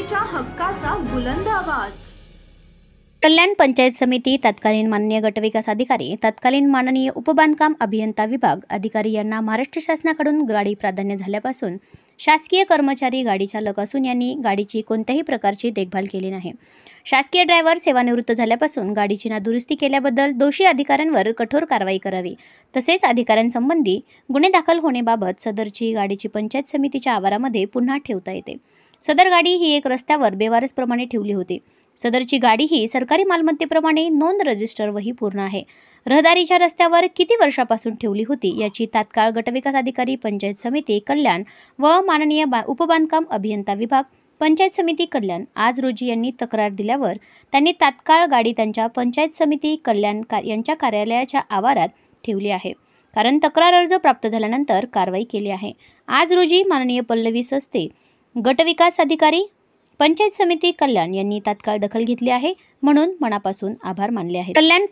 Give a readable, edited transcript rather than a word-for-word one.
जनतेच्या हक्काचा बुलंद आवाज। कल्याण पंचायत समिती तत्कालीन माननीय गटविकास अधिकारी, तत्कालीन माननीय उपबांधकाम अभियंता विभाग अधिकारी यांना महाराष्ट्र शासनाकडून गाडी प्राधान्य झाल्यापासून शासकीय कर्मचारी गाडी चालक असून यांनी गाडीची कोणत्याही प्रकारची देखभाल केली नाही। शासकीय ड्रायव्हर सेवानिवृत्त झाल्यापासून गाडीची नादुरुस्ती केल्याबद्दल दोषी अधिकाऱ्यांवर कठोर कारवाई करावी, तसेच अधिकाऱ्यांसंबंधी गुन्हे दाखल होण्याबाबत सदरची गाडीची पंचायत समितीच्या आवारामध्ये पुन्हा ठेवता येते। सदर गाडी ही एक रस्त्यावर बेवारसप्रमाणे ठेवली होती। सदरची गाडी ही सरकारी मालमत्तेप्रमाणे नोंद रजिस्टर वही पूर्ण आहे। रहदारीच्या रस्त्यावर किती वर्षापासून ठेवली होती याची तात्काळ गटविकास अधिकारी पंचायत समिती कल्याण व माननीय उपबांधकाम अभियंता विभाग पंचायत समिती कल्याण आज रोजी यांनी तक्रार दिल्यावर त्यांनी तात्काळ गाडी त्यांच्या पंचायत समिती कल्याण यांच्या कार्यालयाच्या आवारात ठेवली आहे। कारण तक्रार अर्ज प्राप्त झाल्यानंतर कारवाई केली आहे। आज रोजी माननीय पल्लवी सस्ते गटविकास अधिकारी पंचायत समिती कल्याण यांनी तात्काळ दखल घेतली आहे, म्हणून मनापासून आभार मानले आहेत। कल्याण